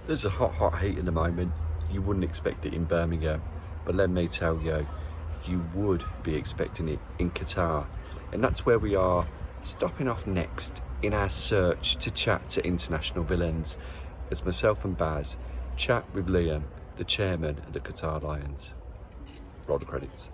There's a hot heat in the moment. You wouldn't expect it in Birmingham, but let me tell you, you would be expecting it in Qatar. And that's where we are, stopping off next in our search to chat to International Villans, as myself and Baz chat with Liam, the chairman of the Qatar Lions. Roll the credits.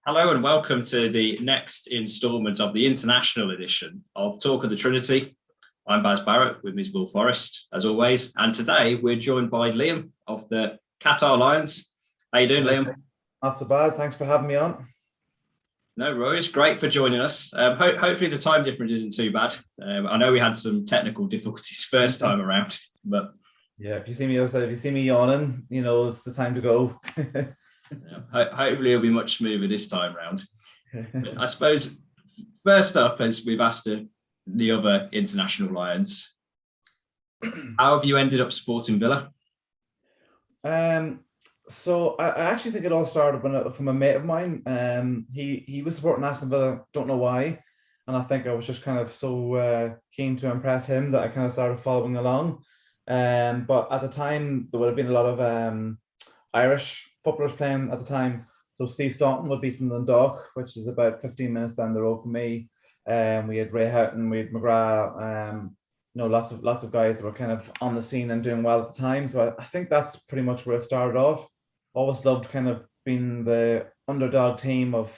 Hello and welcome to the next instalment of the International edition of Talk of the Trinity. I'm Baz Barrett with Ms. Will Forrest, as always, and today we're joined by Liam of the Qatar Lions. How you doing, Liam? Not so bad. Thanks for having me on. No worries. Great for joining us. Hopefully the time difference isn't too bad. I know we had some technical difficulties first time around, but yeah, if you see me outside, if you see me yawning, you know it's the time to go. Hopefully it'll be much smoother this time round. I suppose first up, as we've asked the other International Lions, how have you ended up supporting Villa? So I actually think it all started from a mate of mine. He was supporting Aston Villa, don't know why, and I think I was just kind of so keen to impress him that I kind of started following along. But at the time there would have been a lot of Irish footballers playing at the time. So Steve Staunton would be from Dundalk, which is about 15 minutes down the road from me. We had Ray Houghton, we had McGrath, lots of guys that were kind of on the scene and doing well at the time. So I think that's pretty much where it started off. Always loved kind of being the underdog team of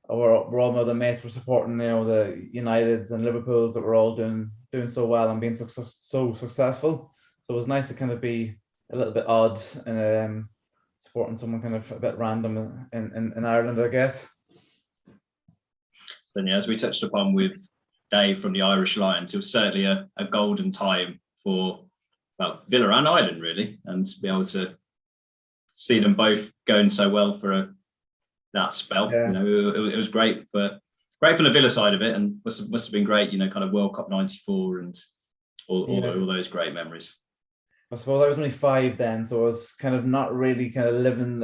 where all my other mates were supporting, the Uniteds and Liverpools that were all doing so well and being so successful. So it was nice to kind of be a little bit odd and supporting someone kind of a bit random in Ireland, I guess. Then, yeah, as we touched upon with Dave from the Irish Lions, it was certainly a golden time for Villa and Ireland, really, and to be able to see them both going so well for that spell. Yeah. It was great for the Villa side of it, and must have been great. Kind of World Cup '94 and all those great memories. I suppose I was only 5 then, so I was kind of not really kind of living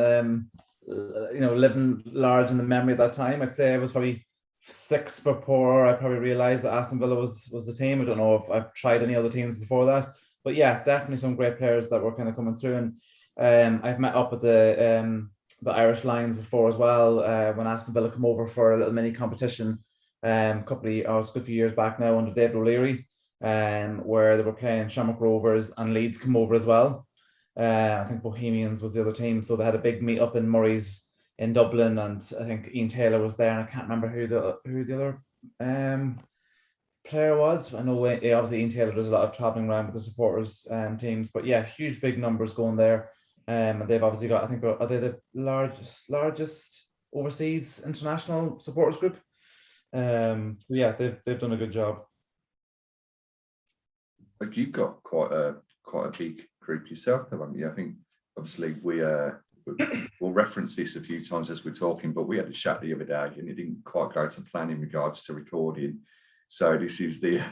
large in the memory at that time. I'd say I was probably 6 before I probably realised that Aston Villa was the team. I don't know if I've tried any other teams before that, but yeah, definitely some great players that were kind of coming through. And I've met up with the Irish Lions before as well, when Aston Villa come over for a little mini competition a good few years back now under David O'Leary. Where they were playing Shamrock Rovers and Leeds come over as well. I think Bohemians was the other team, so they had a big meet up in Murray's in Dublin, and I think Ian Taylor was there, and I can't remember who the other player was. I know obviously Ian Taylor does a lot of travelling around with the supporters teams, but yeah, huge big numbers going there. And they've obviously got, I think are they the largest overseas international supporters group? So yeah, they've done a good job. Like you've got quite a big group yourself, haven't you? I think obviously we'll reference this a few times as we're talking, but we had a chat the other day and it didn't quite go to plan in regards to recording. So this is the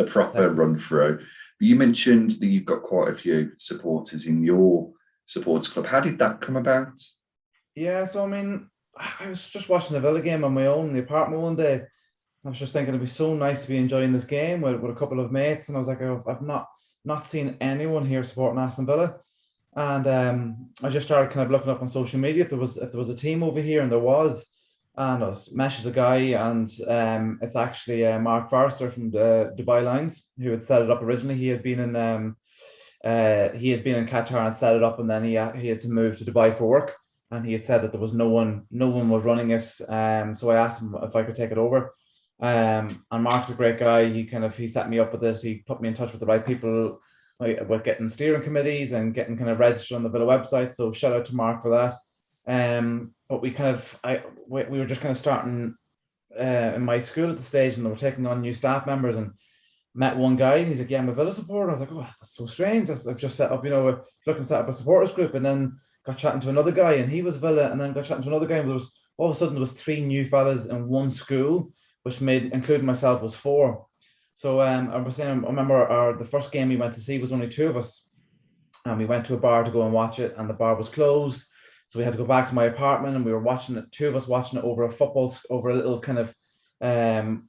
proper run through. But you mentioned that you've got quite a few supporters in your supporters club. How did that come about? Yeah, so I mean, I was just watching the Villa game on my own in the apartment one day. I was just thinking it'd be so nice to be enjoying this game with a couple of mates, and I was like, I've not seen anyone here supporting Aston Villa, and I just started kind of looking up on social media if there was a team over here, and there was, and I messaged a guy, and it's actually Mark Forrester from the Dubai Lions who had set it up originally. He had been in Qatar and set it up, and then he had to move to Dubai for work, and he had said that there was no one was running it, so I asked him if I could take it over. And Mark's a great guy. He set me up with this. He put me in touch with the right people with getting steering committees and getting kind of registered on the Villa website. So shout out to Mark for that. But we were just kind of starting in my school at the stage, and they were taking on new staff members, and met one guy, and he's like, yeah, I'm a Villa supporter. I was like, oh, that's so strange. I've just set up, looking to set up a supporters group, and then got chatting to another guy, and he was Villa, and then got chatting to another guy, and there was all of a sudden there was 3 new fellas in one school, which made, including myself, was 4. So I was saying, I remember the first game we went to see was only 2 of us, and we went to a bar to go and watch it, and the bar was closed. So we had to go back to my apartment, and we were watching it, 2 of us watching it over a little kind of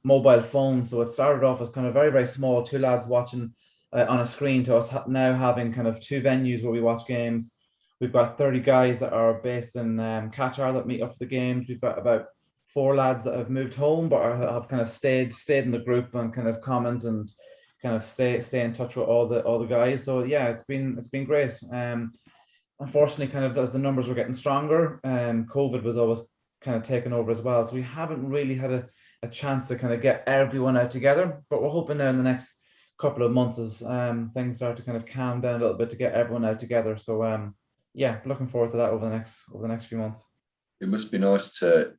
mobile phone. So it started off as kind of very, very small, 2 lads watching on a screen, to us now having kind of 2 venues where we watch games. We've got 30 guys that are based in Qatar that meet up for the games. We've got about 4 lads that have moved home, but have kind of stayed in the group and kind of comment and kind of stay in touch with all the guys. So yeah, it's been great. Unfortunately, kind of as the numbers were getting stronger, COVID was always kind of taking over as well. So we haven't really had a chance to kind of get everyone out together. But we're hoping now in the next couple of months, as things start to kind of calm down a little bit, to get everyone out together. So yeah, looking forward to that over the next few months. It must be nice to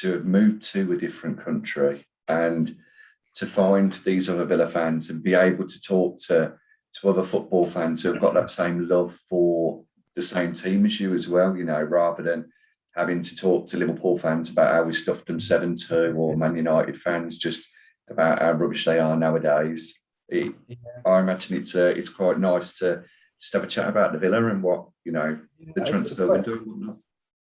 have moved to a different country and to find these other Villa fans and be able to talk to other football fans who have got that same love for the same team as you as well, you know, rather than having to talk to Liverpool fans about how we stuffed them 7-2, or Man United fans just about how rubbish they are nowadays. I imagine it's quite nice to just have a chat about the Villa and what, you know, the transfer window and whatnot.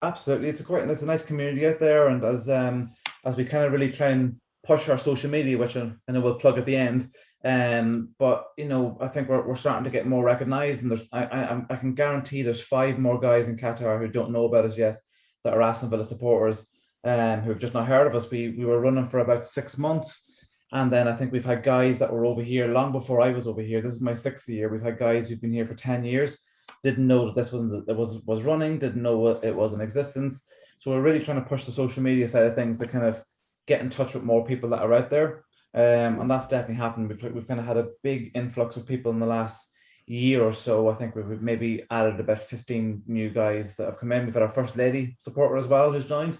Absolutely, it's a nice community out there, and as we kind of really try and push our social media, which I know we'll plug at the end. But you know, I think we're starting to get more recognised, and I can guarantee there's 5 more guys in Qatar who don't know about us yet, that are Aston Villa supporters, who've just not heard of us. We were running for about 6 months, and then I think we've had guys that were over here long before I was over here. This is my 6th year. We've had guys who've been here for 10 years, didn't know that this was running, didn't know it was in existence. So we're really trying to push the social media side of things to kind of get in touch with more people that are out there. And that's definitely happened. We've kind of had a big influx of people in the last year or so. I think we've maybe added about 15 new guys that have come in. We've had our first lady supporter as well who's joined,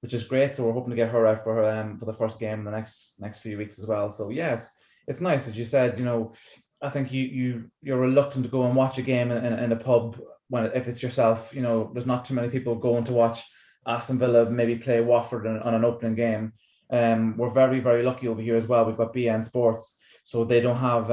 which is great. So we're hoping to get her out for the first game in the next few weeks as well. So yes, it's nice, as you said. You know, I think you're reluctant to go and watch a game in a pub if it's yourself. You know, there's not too many people going to watch Aston Villa maybe play Watford on an opening game. We're very, very lucky over here as well. We've got BN Sports, so they don't have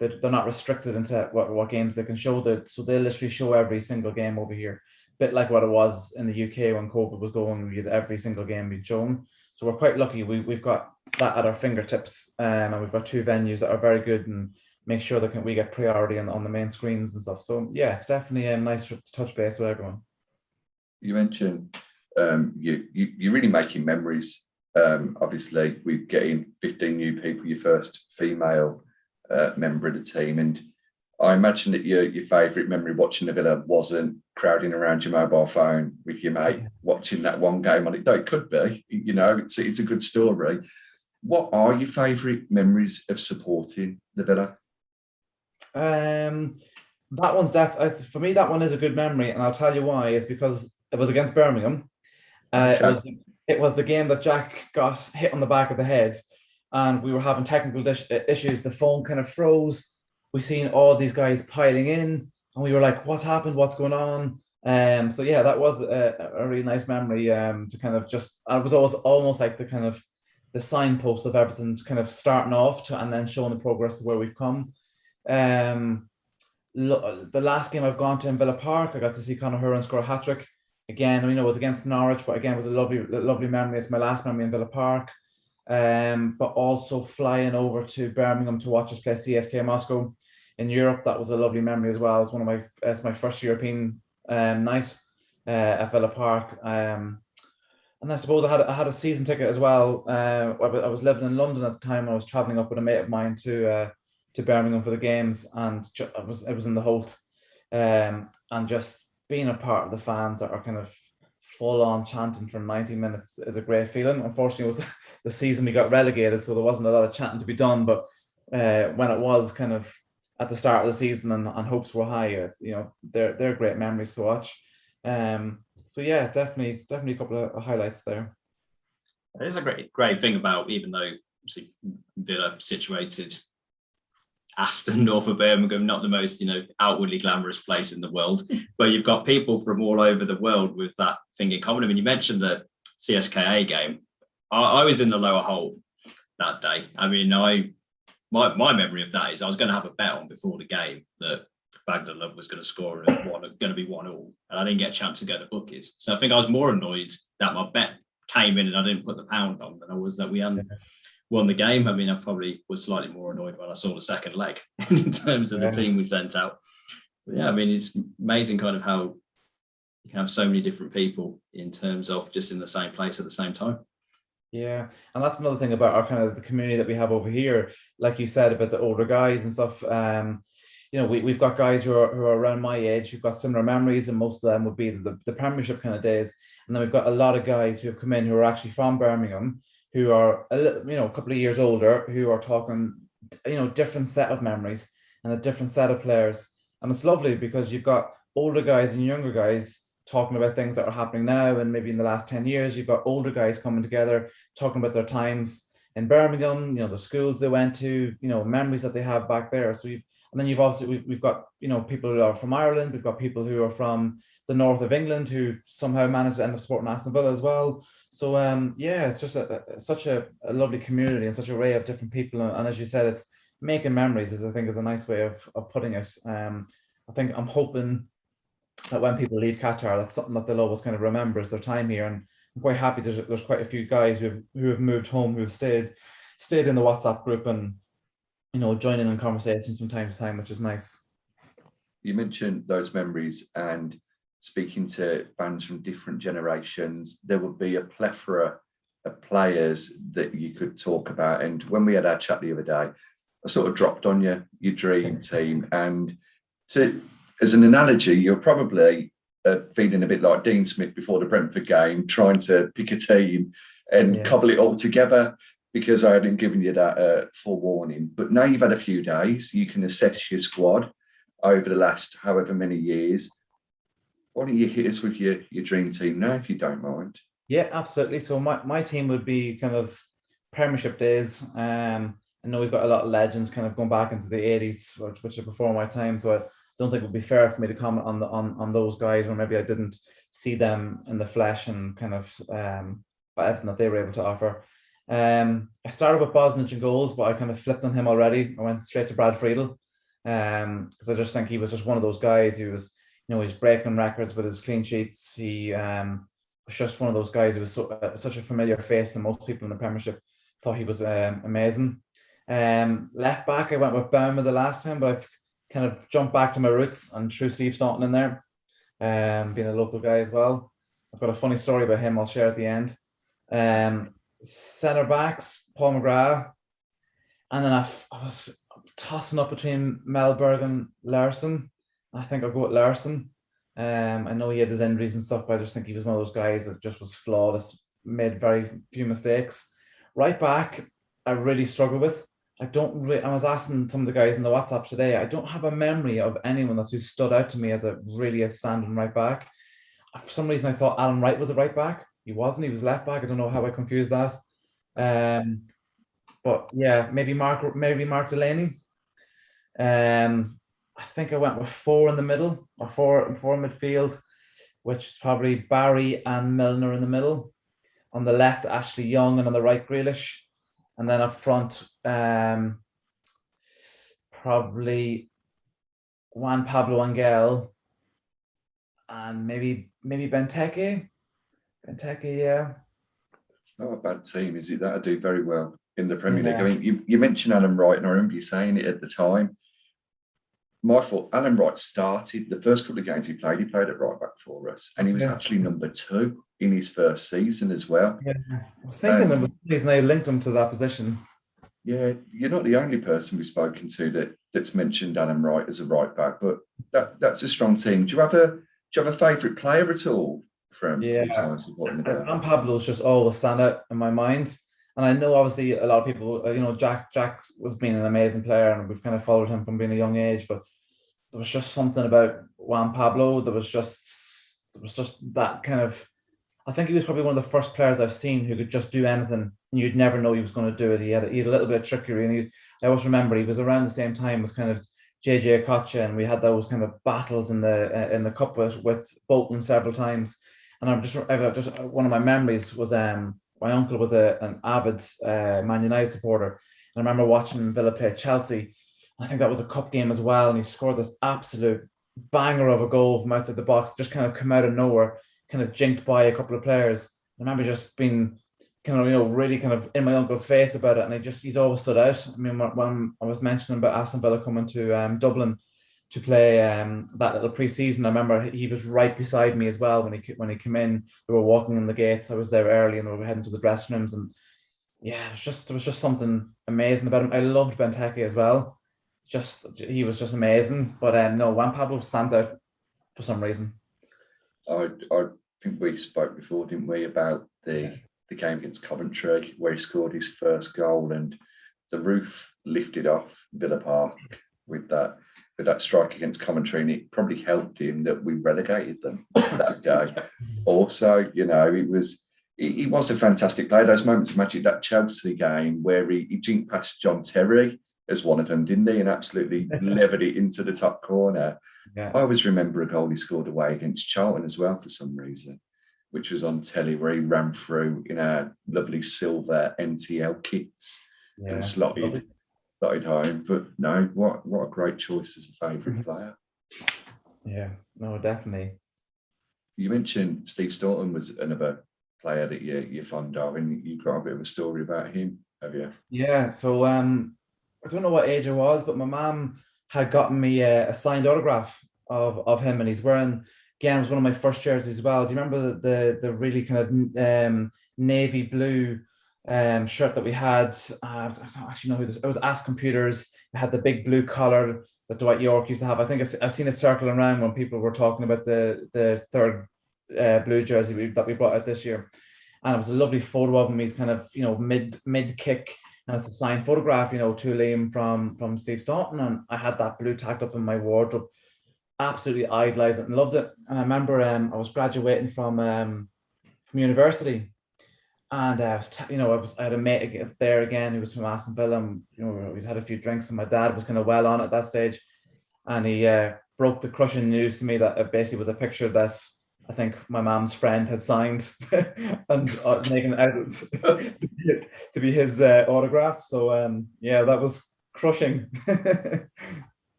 they're not restricted into what games they can show. So they literally show every single game over here, bit like what it was in the UK when COVID was going. We had every single game being shown. So we're quite lucky. We've got that at our fingertips, and we've got 2 venues that are very good and make sure that we get priority on the main screens and stuff. So yeah, it's definitely nice to touch base with everyone. You mentioned you're really making memories. Obviously, we're getting 15 new people, your first female member of the team, and I imagine that your favourite memory watching the Villa wasn't crowding around your mobile phone with your mate watching that one game on it. No, it could be. You know, it's a good story. What are your favourite memories of supporting the Villa? That one's for me. That one is a good memory, and I'll tell you why. It's because it was against Birmingham. It was the game that Jack got hit on the back of the head, and we were having technical issues. The phone kind of froze. We seen all these guys piling in, and we were like, "What's happened? What's going on?" So yeah, that was a really nice memory. To kind of it was almost like the kind of the signpost of everything's kind of starting off and then showing the progress to where we've come. The last game I've gone to in Villa Park, I got to see Conor Horan score a hat-trick. Again, I mean, it was against Norwich, but again, it was a lovely memory. It's my last memory in Villa Park. But also flying over to Birmingham to watch us play CSKA Moscow in Europe. That was a lovely memory as well. It was it's my first European night at Villa Park. And I suppose I had a season ticket as well. I was living in London at the time. I was traveling up with a mate of mine to Birmingham for the games, and it was in the Holt, and just being a part of the fans that are kind of full on chanting for 90 minutes is a great feeling. Unfortunately, it was the season we got relegated, so there wasn't a lot of chanting to be done. But when it was kind of at the start of the season and hopes were high, you know, they're great memories to watch. So yeah, definitely a couple of highlights there. It is a great thing about, even though obviously Villa situated Aston, north of Birmingham, not the most, you know, outwardly glamorous place in the world, but you've got people from all over the world with that thing in common. I mean, you mentioned that CSKA game, I was in the lower hole that day. I mean, my memory of that is I was going to have a bet on before the game that Bagdad was going to score and it was going to be 1-1, and I didn't get a chance to go to bookies. So I think I was more annoyed that my bet came in and I didn't put the pound on than I was that we hadn't won the game. I mean, I probably was slightly more annoyed when I saw the second leg in terms of the team we sent out. But yeah, I mean, it's amazing kind of how you can have so many different people in terms of just in the same place at the same time. Yeah, and that's another thing about our kind of the community that we have over here. Like you said about the older guys and stuff. You know, we've got guys who are around my age who've got similar memories, and most of them would be the Premiership kind of days. And then we've got a lot of guys who have come in who are actually from Birmingham, who are a couple of years older, who are talking, different set of memories and a different set of players. And it's lovely because you've got older guys and younger guys talking about things that are happening now and maybe in the last 10 years. You've got older guys coming together, talking about their times in Birmingham, the schools they went to, memories that they have back there. So we've got, people who are from Ireland. We've got people who are from the north of England who somehow managed to end up supporting Aston Villa as well. So, it's just such a lovely community and such an array of different people. And as you said, it's making memories is a nice way of putting it. I think I'm hoping that when people leave Qatar, that's something that they'll always kind of remember is their time here. And I'm quite happy there's quite a few guys who have moved home, who have stayed in the WhatsApp group and, joining in conversations from time to time, which is nice. You mentioned those memories and speaking to fans from different generations. There would be a plethora of players that you could talk about. And when we had our chat the other day, I sort of dropped on your dream team. And as an analogy, you're probably feeling a bit like Dean Smith before the Brentford game, trying to pick a team and cobble it all together, because I hadn't given you that forewarning. But now you've had a few days, you can assess your squad over the last however many years. Why don't you hit us with your dream team now, if you don't mind? Yeah, absolutely. So my team would be kind of Premiership days. I know we've got a lot of legends kind of going back into the 80s, which are before my time. So I don't think it would be fair for me to comment on those guys, or maybe I didn't see them in the flesh and kind of everything that they were able to offer. I started with Bosnich in goals, but I kind of flipped on him already. I went straight to Brad Friedel because I just think he was just one of those guys who was, he's breaking records with his clean sheets. He was just one of those guys who was such a familiar face, and most people in the Premiership thought he was amazing. Left back, I went with Baumer the last time, but I've kind of jumped back to my roots and threw Steve Staunton in there, being a local guy as well. I've got a funny story about him I'll share at the end. Centre backs, Paul McGrath, and then I was tossing up between Melberg and Larson. I think I'll go with Larson. I know he had his injuries and stuff, but I just think he was one of those guys that just was flawless, made very few mistakes. Right back, I really struggle with. I was asking some of the guys in the WhatsApp today, I don't have a memory of anyone that's who stood out to me as a really outstanding right back. For some reason, I thought Alan Wright was a right back. He wasn't. He was left back. I don't know how I confused that. But yeah, maybe Mark Delaney. I think I went with 4 in the middle, or four midfield, which is probably Barry and Milner in the middle. On the left, Ashley Young, and on the right, Grealish. And then up front, probably Juan Pablo Angel, and maybe Benteke. Yeah. It's not a bad team, is it? That'll do very well in the Premier League. I mean, you mentioned Alan Wright, and I remember you saying it at the time. My fault. Alan Wright started the first couple of games he played at right back for us, and he was actually number 2 in his first season as well. Yeah, I was thinking there was reason they linked him to that position. Yeah, you're not the only person we've spoken to that's mentioned Alan Wright as a right back, but that's a strong team. Do you have a favourite player at all from your time supporting the game? Juan Pablo's just always stand out in my mind. And I know obviously a lot of people, Jack was being an amazing player, and we've kind of followed him from being a young age, but there was just something about Juan Pablo. There was just that kind of, I think he was probably one of the first players I've seen who could just do anything and you'd never know he was going to do it. He had a little bit of trickery, and I always remember he was around the same time as kind of JJ Okocha, and we had those kind of battles in the cup with Bolton several times. And I've just one of my memories was my uncle was an avid Man United supporter. And I remember watching Villa play Chelsea. I think that was a cup game as well, and he scored this absolute banger of a goal from outside the box, just kind of come out of nowhere, kind of jinked by a couple of players. I remember just being kind of, really kind of in my uncle's face about it, and he's always stood out. I mean, when I was mentioning about Aston Villa coming to Dublin to play that little pre-season, I remember he was right beside me as well when he came in. They were walking in the gates. I was there early, and we were heading to the dressing rooms, and yeah, there was just something amazing about him. I loved Benteke as well. He was just amazing. But no, Juan Pablo stands out for some reason. I think we spoke before, didn't we, about the game against Coventry where he scored his first goal and the roof lifted off Villa Park with that strike against Coventry, and it probably helped him that we relegated them that day. Also, it was a fantastic play. Those moments of magic, that Chelsea game where he jinked past John Terry as one of them, didn't he? And absolutely levered it into the top corner. Yeah. I always remember a goal he scored away against Charlton as well for some reason, which was on telly, where he ran through in our lovely silver NTL kits and slotted home. But no, what a great choice as a favourite player. Yeah, no, definitely. You mentioned Steve Staunton was another player that you're fond of, and you've got a bit of a story about him, have you? Yeah, so I don't know what age I was, but my mum had gotten me a signed autograph of him, and he's wearing, again, it was one of my first jerseys as well. Do you remember the really kind of navy blue shirt that we had? I don't actually know who this. It was Ask Computers. It had the big blue collar that Dwight York used to have. I think I've seen it circling around when people were talking about the third blue jersey that we brought out this year, and it was a lovely photo of him. He's kind of mid kick, and it's a signed photograph, to Liam from Steve Staunton, and I had that blue tacked up in my wardrobe. Absolutely idolized it and loved it. And I remember I was graduating from university, and I had a mate there again who was from Aston Villa, and we'd had a few drinks, and my dad was kind of well on at that stage, and he broke the crushing news to me that it basically was a picture that I think my mom's friend had signed and making it out to be his autograph. So that was crushing.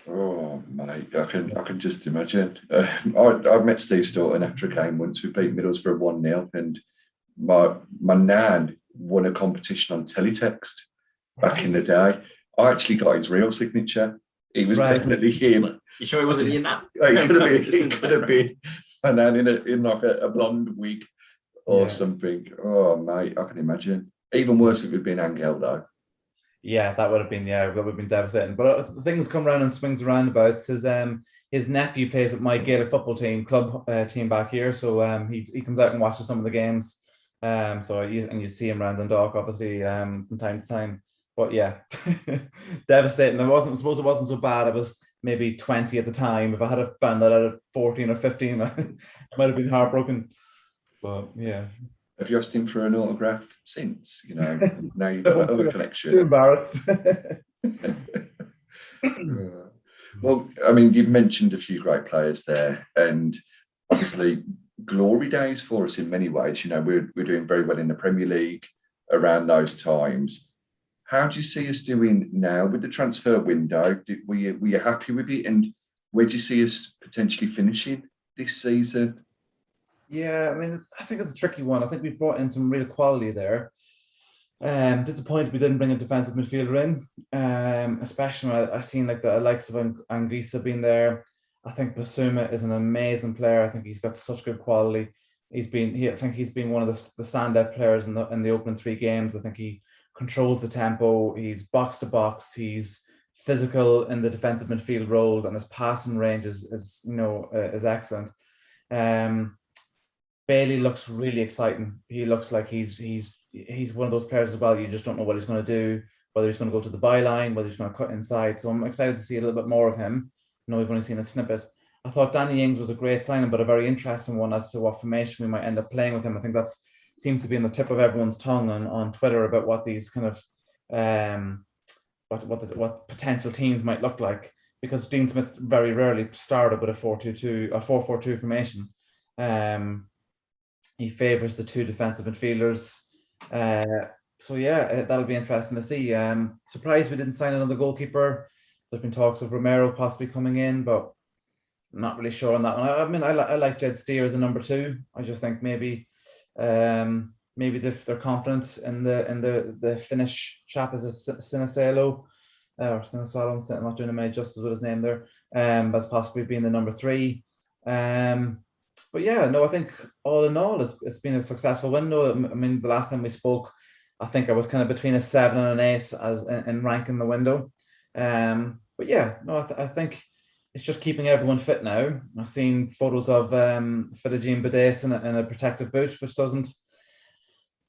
Oh mate, I can just imagine. I met Steve Staunton after a game once. We beat Middlesbrough 1-0, and my nan won a competition on teletext back in the day. I actually got his real signature. It was definitely him. You sure it wasn't your nan? It could have been my nan in like a blonde wig or something. Oh mate, I can imagine. Even worse if it had been Angel though. Yeah, that would have been devastating. But things come around and swings and roundabouts. His nephew plays at my Gaelic football team, club team back here. So he comes out and watches some of the games. You see him around Dundalk, obviously, from time to time. But yeah, devastating. I suppose it wasn't so bad. I was maybe 20 at the time. If I had found that out at 14 or 15, I might have been heartbroken. But yeah. Have you asked him for an autograph since? Now you've got another collection. Too embarrassed. Well, I mean, you've mentioned a few great players there, and obviously glory days for us in many ways. We're doing very well in the Premier League around those times. How do you see us doing now with the transfer window? Were you happy with it, and where do you see us potentially finishing this season? Yeah, I mean, I think it's a tricky one. I think we've brought in some real quality there. Disappointed we didn't bring a defensive midfielder in, especially when I've seen like the likes of Anguissa being there. I think Basuma is an amazing player. I think he's got such good quality. I think he's been one of the standout players in the opening 3 games. I think he controls the tempo. He's box to box. He's physical in the defensive midfield role, and his passing range is excellent. Bailey looks really exciting. He looks like he's one of those players as well. You just don't know what he's going to do, whether he's going to go to the byline, whether he's going to cut inside. So I'm excited to see a little bit more of him. We've only seen a snippet. I thought Danny Ings was a great signing, but a very interesting one as to what formation we might end up playing with him. I think that seems to be on the tip of everyone's tongue on Twitter about what these kind of what potential teams might look like, because Dean Smith very rarely started with a 4-2-2, a 4-4-2 formation. he favours the two defensive midfielders. So yeah, that'll be interesting to see. Surprised we didn't sign another goalkeeper. There's been talks of Romero possibly coming in, but I'm not really sure on that one. I mean, I like Jed Steer as a number 2. I just think maybe they're confident in the Finnish chap as a Sinisalo or Sinisalo. I'm not doing him any justice with his name there. As possibly being the number 3. But yeah, no, I think all in all, it's been a successful window. I mean, the last time we spoke, I think I was kind of between a 7 and an 8 as in ranking the window. But yeah, no, I think it's just keeping everyone fit now. I've seen photos of Philogene Bides in a protective boot, which doesn't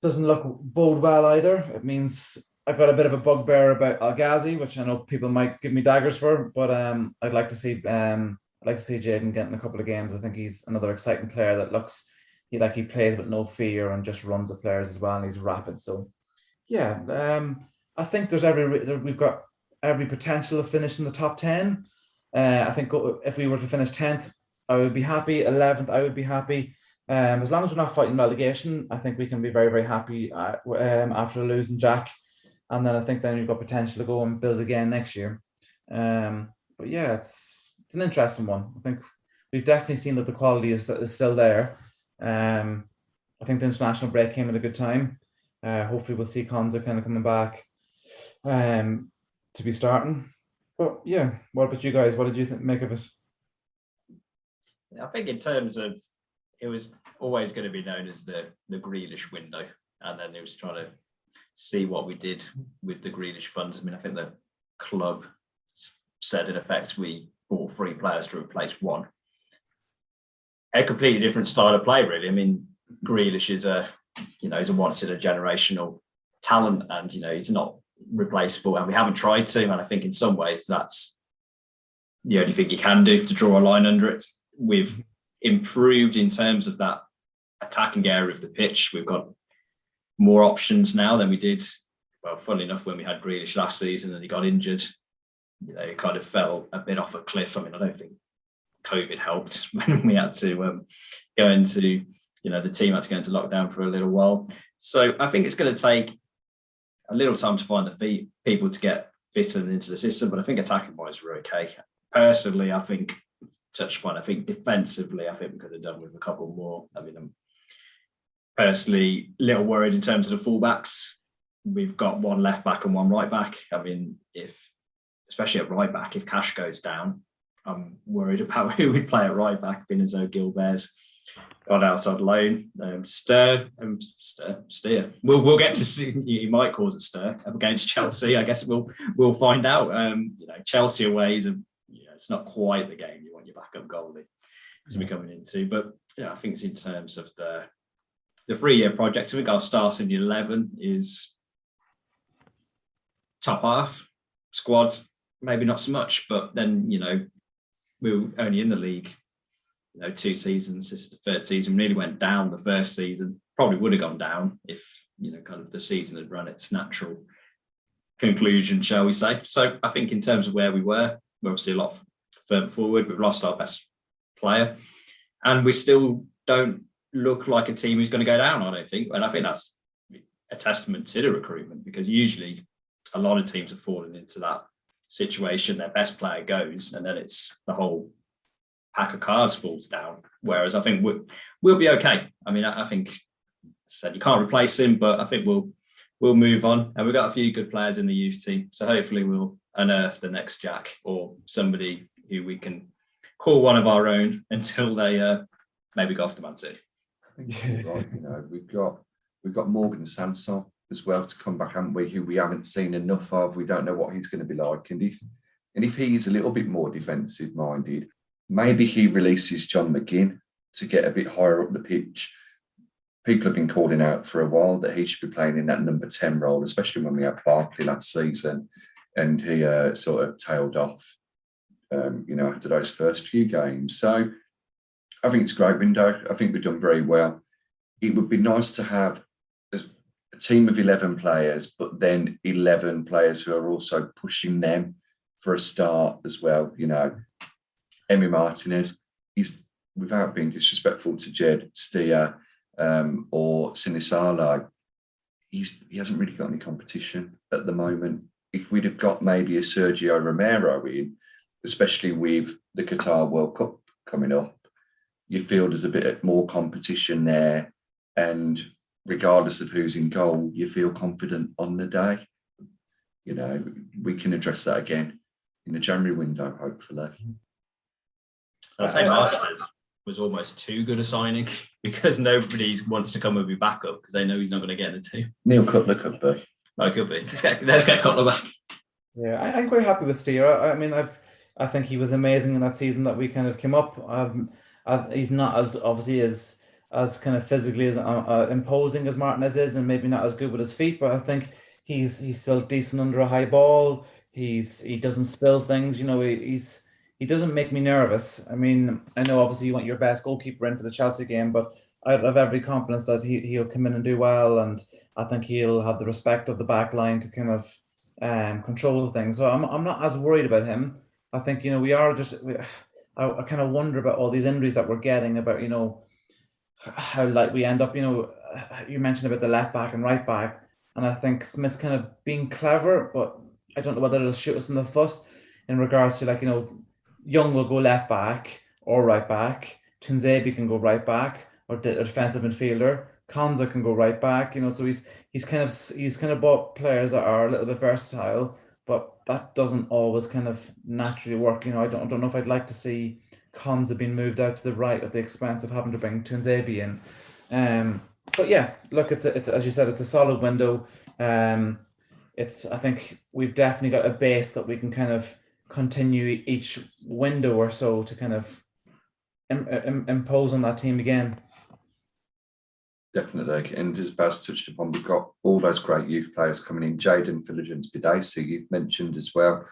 look bode well either. It means I've got a bit of a bugbear about Al Ghazi, which I know people might give me daggers for, but I'd like to see Jaden getting a couple of games. I think he's another exciting player that looks like he plays with no fear and just runs at players as well, and he's rapid. So yeah, I think we've got every potential of finishing the top 10. I think if we were to finish 10th, I would be happy. 11th, I would be happy. As long as we're not fighting relegation, I think we can be very, very happy after losing Jack. And then I think then we've got potential to go and build again next year. But yeah, it's an interesting one. I think we've definitely seen that the quality is still there. I think the international break came at a good time. Hopefully we'll see Konza kind of coming back to be starting. But yeah, what about you guys? What did you make of it? I think in terms of, it was always going to be known as the Grealish window, and then it was trying to see what we did with the Grealish funds. I mean, I think the club said in effect we bought 3 players to replace 1. A completely different style of play, really. I mean, Grealish is he's a once in a generational talent, and he's not replaceable, and we haven't tried to. And I think in some ways that's the only thing you can do to draw a line under it. We've improved in terms of that attacking area of the pitch. We've got more options now than we did. Well, funnily enough, when we had Grealish last season and he got injured, it kind of fell a bit off a cliff. I mean, I don't think COVID helped when we had to go into, the team had to go into lockdown for a little while. So I think it's going to take a little time to find the people to get fitted into the system, but I think attacking wise we're okay. Personally, I think defensively, I think we could have done with a couple more. I mean, I'm personally a little worried in terms of the fullbacks. We've got 1 left back and 1 right back. I mean, especially at right back, if Cash goes down, I'm worried about who we play at right back, being as though Gilbert's gone outside loan. Steer. We'll get to see. He might cause a stir against Chelsea. I guess we'll find out. Chelsea away is it's not quite the game you want your backup goalie to be coming into. But I think it's in terms of the 3-year project. I think our starting 11 is top half squad. Maybe not so much, but then we were only in the league 2 seasons. This is the 3rd season. Really went down the first season. Probably would have gone down if kind of the season had run its natural conclusion, shall we say. So I think in terms of where we're obviously a lot further forward. We've lost our best player, and we still don't look like a team who's going to go down, I don't think. And I think that's a testament to the recruitment, because usually a lot of teams have fallen into that situation. Their best player goes, and then it's the whole pack of cards falls down. Whereas I think we'll be okay. I mean, I think said you can't replace him, but I think we'll move on. And we've got a few good players in the youth team, so hopefully we'll unearth the next Jack or somebody who we can call one of our own until they maybe go off to Man City. I think you're right. We've got Morgan Sanson as well to come back, haven't we? Who we haven't seen enough of. We don't know what he's going to be like, and if he's a little bit more defensive minded, maybe he releases John McGinn to get a bit higher up the pitch. People have been calling out for a while that he should be playing in that number 10 role, especially when we had Barkley last season, and he sort of tailed off, after those first few games. So I think it's a great window. I think we've done very well. It would be nice to have a team of 11 players, but then 11 players who are also pushing them for a start as well. Emi Martinez, he's, without being disrespectful to Jed Steer, or Sinisalo, he hasn't really got any competition at the moment. If we'd have got maybe a Sergio Romero in, especially with the Qatar World Cup coming up, you feel there's a bit more competition there. And regardless of who's in goal, you feel confident on the day. You know, we can address that again in the January window, hopefully. I'd say Arsenal was almost too good a signing because nobody wants to come with your backup because they know he's not going to get in the team. Neil Cutler could be. Oh, could be. Let's get Cutler back. Yeah, I'm quite happy with Steer. I mean, I think he was amazing in that season that we kind of came up. He's not as obviously as kind of physically as imposing as Martinez is, and maybe not as good with his feet, but I think he's still decent under a high ball. He doesn't spill things. You know, he doesn't make me nervous. I mean, I know obviously you want your best goalkeeper in for the Chelsea game, but I have every confidence that he'll come in and do well, and I think he'll have the respect of the back line to kind of control things. So I'm not as worried about him. I think, you know, I kind of wonder about all these injuries that we're getting, about, you know, how like we end up, you know, you mentioned about the left back and right back, and I think Smith's kind of being clever, but I don't know whether it'll shoot us in the foot in regards to, like, you know, Young will go left back or right back, Tunzebi can go right back or defensive midfielder, Konza can go right back, you know, so he's kind of bought players that are a little bit versatile, but that doesn't always kind of naturally work. You know, I don't know if I'd like to see Konza being moved out to the right at the expense of having to bring Tunzebi in. But yeah, look, it's as you said, it's a solid window. I think we've definitely got a base that we can kind of continue each window or so to kind of impose on that team again. Definitely. And as Baz touched upon, we've got all those great youth players coming in. Jaden Philogene-Spidacci, you've mentioned as well.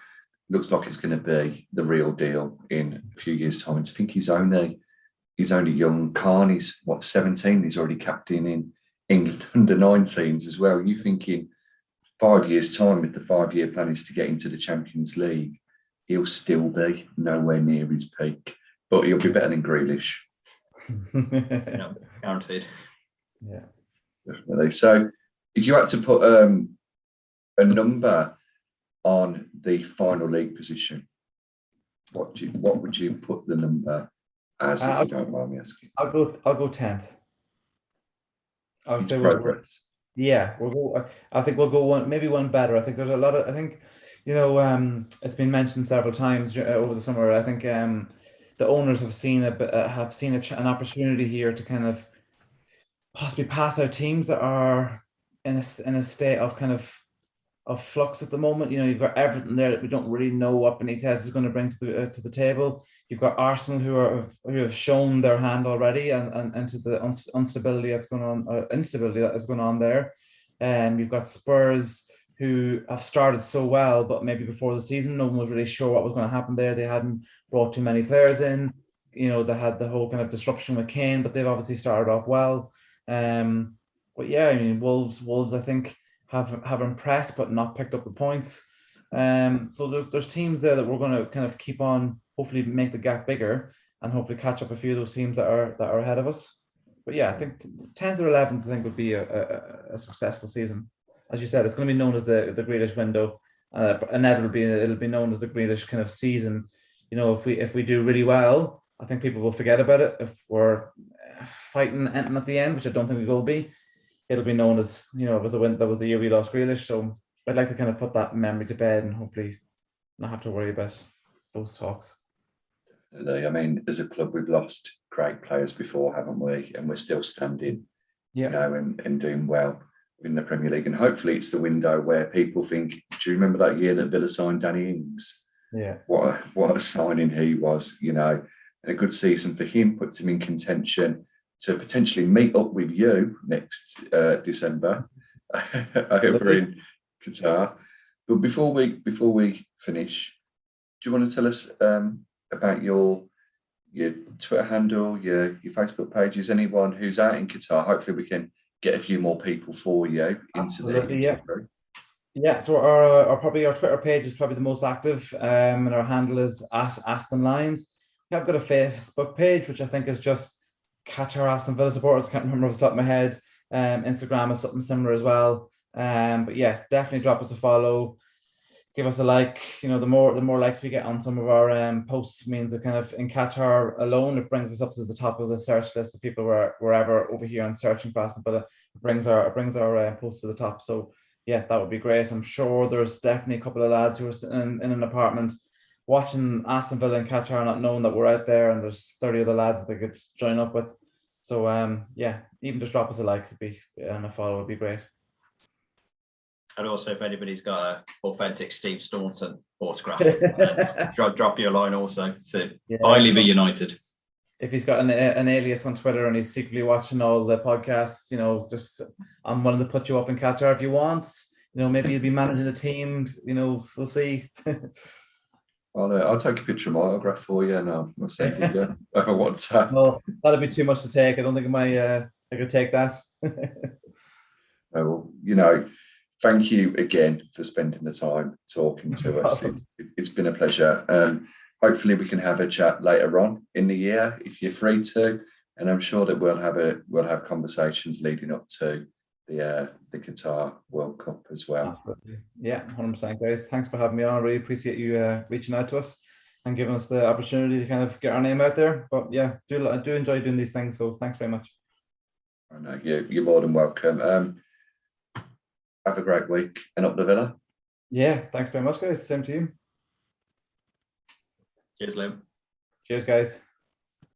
Looks like he's going to be the real deal in a few years' time. And to think he's only young. Carney's 17? He's already captain in England under 19s as well. You thinking 5 years' time, if the 5-year plan is to get into the Champions League, he'll still be nowhere near his peak, but he'll be better than Grealish. Yeah, guaranteed. Yeah, definitely. So, if you had to put a number on the final league position, what would you put the number as? If you don't mind me asking, I'll go 10th. I'll it's say progress. I think we'll go one better. I think there's a lot of, I think, you know, it's been mentioned several times over the summer. I think the owners have seen an opportunity here to kind of possibly pass out teams that are in a state of kind of flux at the moment. You know, you've got everything there that we don't really know what Benitez is going to bring to the table. You've got Arsenal who have shown their hand already, and to the instability that is going on there. And you've got Spurs who have started so well, but maybe before the season, no one was really sure what was going to happen there. They hadn't brought too many players in. You know, they had the whole kind of disruption with Kane, but they've obviously started off well. But yeah, I mean, Wolves, I think have impressed, but not picked up the points. So there's teams there that we're going to kind of keep on, hopefully make the gap bigger, and hopefully catch up a few of those teams that are ahead of us. But yeah, I think 10th or 11th, I think, would be a successful season. As you said, it's going to be known as the Grealish window. Inevitably, it'll be known as the Grealish kind of season. You know, if we do really well, I think people will forget about it. If we're fighting anything at the end, which I don't think we will be, it'll be known as, you know, that was the year we lost Grealish. So I'd like to kind of put that memory to bed and hopefully not have to worry about those talks. I mean, as a club, we've lost great players before, haven't we? And we're still standing, Yeah. you know, and doing well in the Premier League. And hopefully it's the window where people think, do you remember that year that Villa signed Danny Ings? Yeah. What a signing he was, you know. And a good season for him, puts him in contention to potentially meet up with you next December over in Qatar. But before we finish, do you want to tell us about your Twitter handle, your Facebook pages? Anyone who's out in Qatar, hopefully we can get a few more people for you into the group. Yeah, so our Twitter page is probably the most active, and our handle is @AstonLions. We have got a Facebook page, which I think is just Qatar Aston Villa supporters. I can't remember off the top of my head. Instagram is something similar as well. But yeah, definitely drop us a follow, give us a like. You know, the more likes we get on some of our posts means that kind of in Qatar alone, it brings us up to the top of the search list of people wherever over here and searching for Aston Villa. It brings our posts to the top. So yeah, that would be great. I'm sure there's definitely a couple of lads who are sitting in an apartment watching Aston Villa and Qatar, not knowing that we're out there, and there's 30 other lads that they could join up with. So yeah, even just drop us a like and a follow would be great. And also, if anybody's got an authentic Steve Staunton autograph, drop you a line also to finally be united. If he's got an alias on Twitter and he's secretly watching all the podcasts, you know, just I'm willing to put you up in Qatar if you want. You know, maybe you'll be managing a team. You know, we'll see. I'll take a picture of my autograph for you, and I'll send it you if I want to. Well, that'd be too much to take. I don't think I could take that. Well, you know, thank you again for spending the time talking to us. It's been a pleasure. Hopefully we can have a chat later on in the year if you're free to, and I'm sure that we'll have conversations leading up to the Qatar World Cup as well. Absolutely. Yeah, 100%, guys. Thanks for having me on. I really appreciate you reaching out to us and giving us the opportunity to kind of get our name out there. But yeah, I do enjoy doing these things. So thanks very much. I know you're more than welcome. Have a great week and up the Villa. Yeah, thanks very much, guys. Same to you. Cheers, Liam. Cheers, guys.